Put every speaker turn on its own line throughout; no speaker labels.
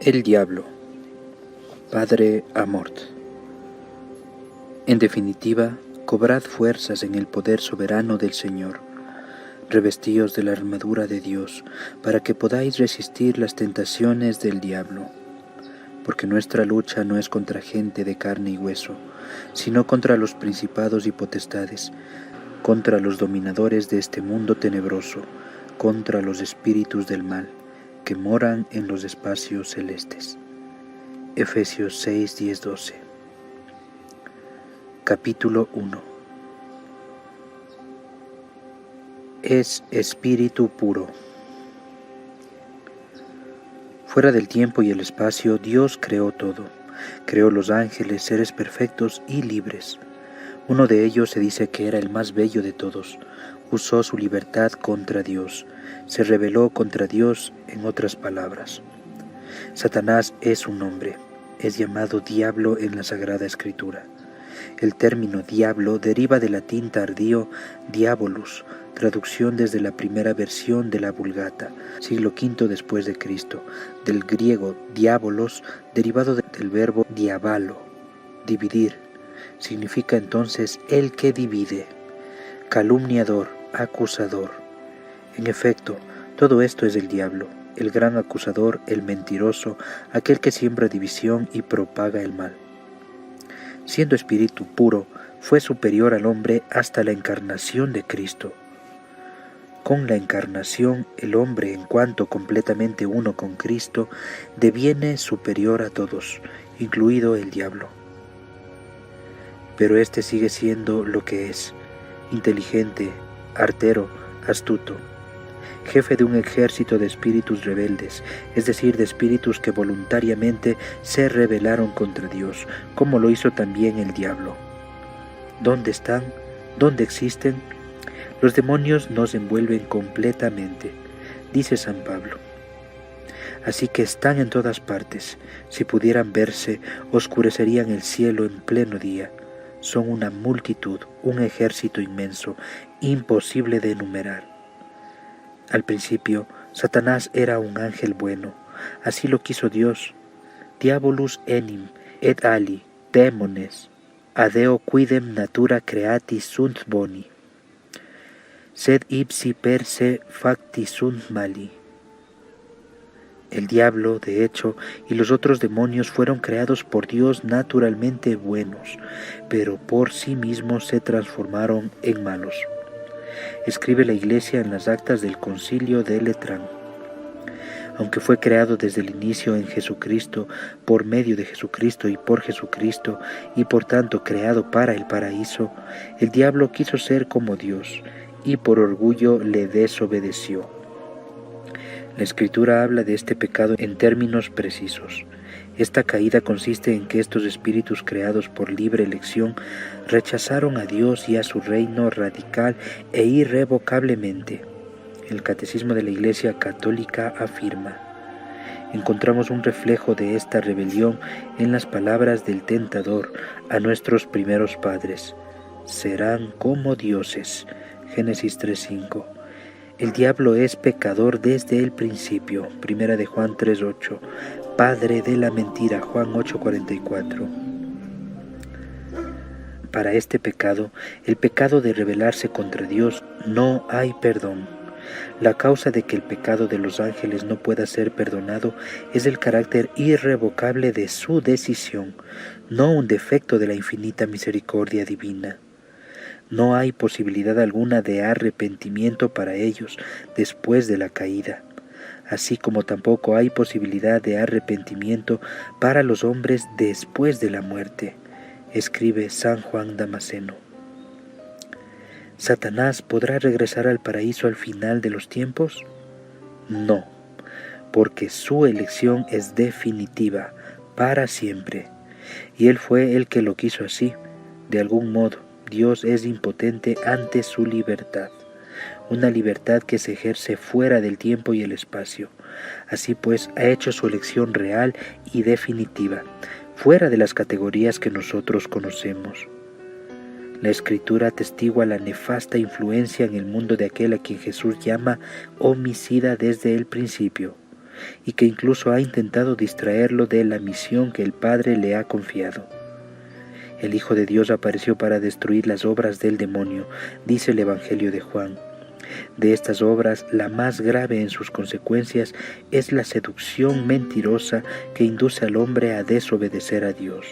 El diablo, Padre Amort. En definitiva, cobrad fuerzas en el poder soberano del Señor. Revestíos de la armadura de Dios, para que podáis resistir las tentaciones del diablo. Porque nuestra lucha no es contra gente de carne y hueso, sino contra los principados y potestades, contra los dominadores de este mundo tenebroso, contra los espíritus del mal, que moran en los espacios celestes. Efesios 6, 10, 12. Capítulo 1. Es espíritu puro. Fuera del tiempo y el espacio, Dios creó todo. Creó los ángeles, seres perfectos y libres. Uno de ellos se dice que era el más bello de todos. Usó su libertad contra Dios. Se rebeló contra Dios, en otras palabras. Satanás es un nombre. Es llamado diablo en la Sagrada Escritura. El término diablo deriva del latín tardío diabolus, traducción desde la primera versión de la Vulgata, siglo V después de Cristo, del griego diabolos, derivado del verbo diabalo, dividir. Significa entonces el que divide, calumniador, acusador. En efecto, todo esto es el diablo, el gran acusador, el mentiroso, aquel que siembra división y propaga el mal. Siendo espíritu puro, fue superior al hombre hasta la encarnación de Cristo. Con la encarnación, el hombre, en cuanto completamente uno con Cristo, deviene superior a todos, incluido el diablo. Pero éste sigue siendo lo que es: inteligente, artero, astuto, jefe de un ejército de espíritus rebeldes, es decir, de espíritus que voluntariamente se rebelaron contra Dios, como lo hizo también el diablo. ¿Dónde están? ¿Dónde existen? Los demonios nos envuelven completamente, dice San Pablo. Así que están en todas partes. Si pudieran verse, oscurecerían el cielo en pleno día. Son una multitud, un ejército inmenso, imposible de enumerar. Al principio, Satanás era un ángel bueno, así lo quiso Dios. Diabolus enim et ali demones adeo quidem natura creati sunt boni, sed ipsi per se facti sunt mali. El diablo, de hecho, y los otros demonios fueron creados por Dios naturalmente buenos, pero por sí mismos se transformaron en malos. Escribe la Iglesia en las actas del Concilio de Letrán. Aunque fue creado desde el inicio en Jesucristo, por medio de Jesucristo y por Jesucristo, y por tanto creado para el paraíso, el diablo quiso ser como Dios, y por orgullo le desobedeció. La Escritura habla de este pecado en términos precisos. Esta caída consiste en que estos espíritus creados por libre elección rechazaron a Dios y a su reino radical e irrevocablemente. El Catecismo de la Iglesia Católica afirma: encontramos un reflejo de esta rebelión en las palabras del tentador a nuestros primeros padres: serán como dioses. Génesis 3:5. El diablo es pecador desde el principio. Primera de Juan 3:8. Padre de la mentira. Juan 8:44. Para este pecado, el pecado de rebelarse contra Dios, no hay perdón. La causa de que el pecado de los ángeles no pueda ser perdonado es el carácter irrevocable de su decisión, no un defecto de la infinita misericordia divina. No hay posibilidad alguna de arrepentimiento para ellos después de la caída, así como tampoco hay posibilidad de arrepentimiento para los hombres después de la muerte, escribe San Juan Damasceno. ¿Satanás podrá regresar al paraíso al final de los tiempos? No, porque su elección es definitiva, para siempre, y él fue el que lo quiso así. De algún modo, Dios es impotente ante su libertad, una libertad que se ejerce fuera del tiempo y el espacio. Así pues, ha hecho su elección real y definitiva, fuera de las categorías que nosotros conocemos. La Escritura atestigua la nefasta influencia en el mundo de aquel a quien Jesús llama homicida desde el principio. y que incluso ha intentado distraerlo de la misión que el Padre le ha confiado. El Hijo de Dios apareció para destruir las obras del demonio, dice el Evangelio de Juan. De estas obras, la más grave en sus consecuencias es la seducción mentirosa que induce al hombre a desobedecer a Dios.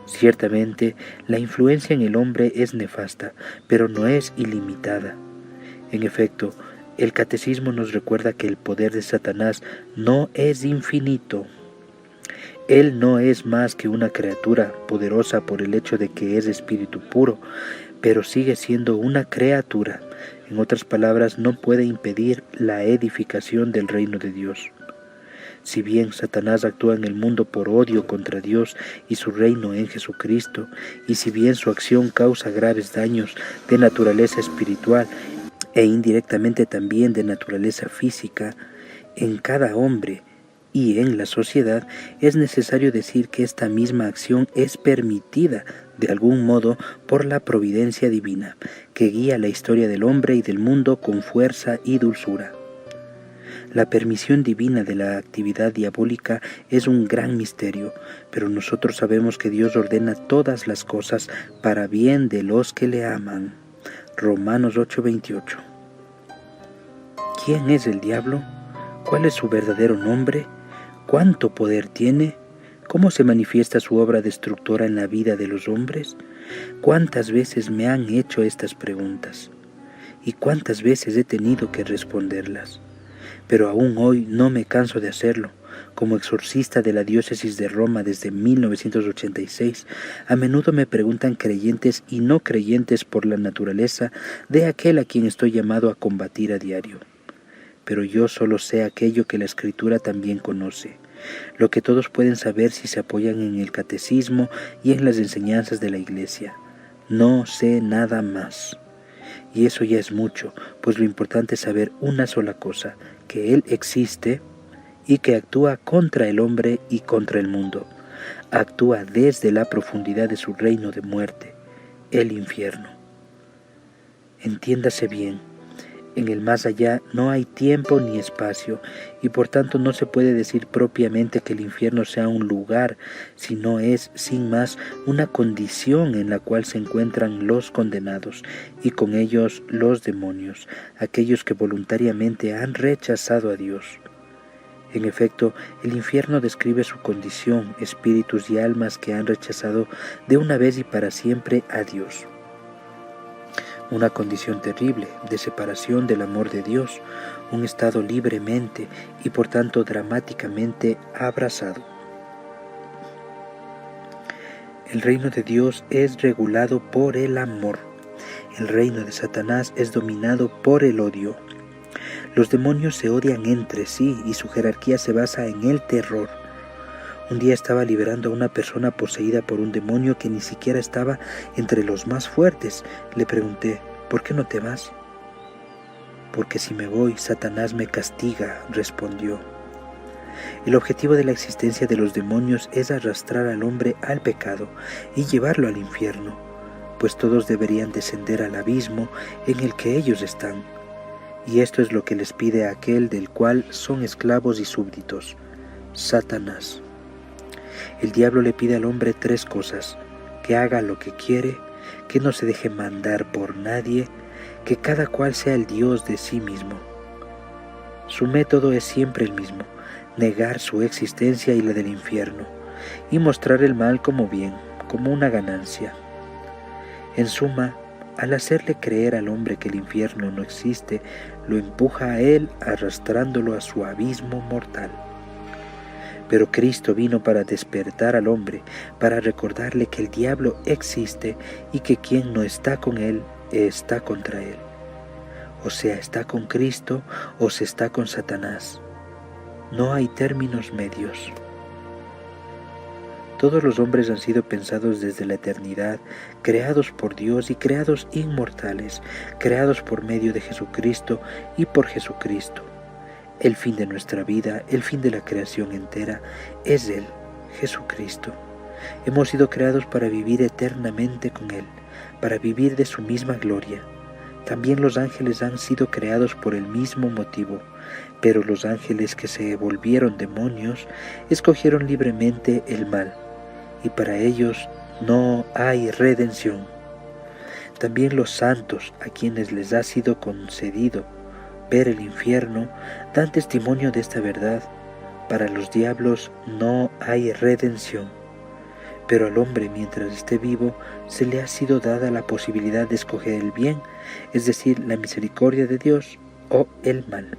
Ciertamente, la influencia en el hombre es nefasta, pero no es ilimitada. En efecto, el Catecismo nos recuerda que el poder de Satanás no es infinito. Él no es más que una criatura poderosa por el hecho de que es espíritu puro, pero sigue siendo una criatura. En otras palabras, no puede impedir la edificación del reino de Dios. Si bien Satanás actúa en el mundo por odio contra Dios y su reino en Jesucristo, y si bien su acción causa graves daños de naturaleza espiritual e indirectamente también de naturaleza física, en cada hombre y en la sociedad, es necesario decir que esta misma acción es permitida de algún modo por la providencia divina, que guía la historia del hombre y del mundo con fuerza y dulzura. La permisión divina de la actividad diabólica es un gran misterio, pero nosotros sabemos que Dios ordena todas las cosas para bien de los que le aman. Romanos 8:28. ¿Quién es el diablo? ¿Cuál es su verdadero nombre? ¿Cuánto poder tiene? ¿Cómo se manifiesta su obra destructora en la vida de los hombres? ¿Cuántas veces me han hecho estas preguntas? ¿Y cuántas veces he tenido que responderlas? Pero aún hoy no me canso de hacerlo. Como exorcista de la diócesis de Roma desde 1986, a menudo me preguntan creyentes y no creyentes por la naturaleza de aquel a quien estoy llamado a combatir a diario. Pero yo solo sé aquello que la Escritura también conoce, lo que todos pueden saber si se apoyan en el catecismo y en las enseñanzas de la Iglesia. No sé nada más. Y eso ya es mucho, pues lo importante es saber una sola cosa, que Él existe y que actúa contra el hombre y contra el mundo. Actúa desde la profundidad de su reino de muerte, el infierno. Entiéndase bien. En el más allá no hay tiempo ni espacio, y por tanto no se puede decir propiamente que el infierno sea un lugar, sino es, sin más, una condición en la cual se encuentran los condenados, y con ellos los demonios, aquellos que voluntariamente han rechazado a Dios. En efecto, el infierno describe su condición, espíritus y almas que han rechazado de una vez y para siempre a Dios. Una condición terrible de separación del amor de Dios, un estado libremente y por tanto dramáticamente abrazado. El reino de Dios es regulado por el amor. El reino de Satanás es dominado por el odio. Los demonios se odian entre sí y su jerarquía se basa en el terror. Un día estaba liberando a una persona poseída por un demonio que ni siquiera estaba entre los más fuertes. Le pregunté, ¿por qué no te vas? Porque si me voy, Satanás me castiga, respondió. El objetivo de la existencia de los demonios es arrastrar al hombre al pecado y llevarlo al infierno, pues todos deberían descender al abismo en el que ellos están. Y esto es lo que les pide a aquel del cual son esclavos y súbditos, Satanás. El diablo le pide al hombre tres cosas: que haga lo que quiere, que no se deje mandar por nadie, que cada cual sea el Dios de sí mismo. Su método es siempre el mismo: negar su existencia y la del infierno, y mostrar el mal como bien, como una ganancia. En suma, al hacerle creer al hombre que el infierno no existe, lo empuja a él arrastrándolo a su abismo mortal. Pero Cristo vino para despertar al hombre, para recordarle que el diablo existe y que quien no está con él, está contra él. O sea, está con Cristo o se está con Satanás. No hay términos medios. Todos los hombres han sido pensados desde la eternidad, creados por Dios y creados inmortales, creados por medio de Jesucristo y por Jesucristo. El fin de nuestra vida, el fin de la creación entera, es Él, Jesucristo. Hemos sido creados para vivir eternamente con Él, para vivir de su misma gloria. También los ángeles han sido creados por el mismo motivo, pero los ángeles que se volvieron demonios escogieron libremente el mal, y para ellos no hay redención. También los santos, a quienes les ha sido concedido ver el infierno, dan testimonio de esta verdad. Para los diablos no hay redención, pero al hombre mientras esté vivo se le ha sido dada la posibilidad de escoger el bien, es decir, la misericordia de Dios, o el mal.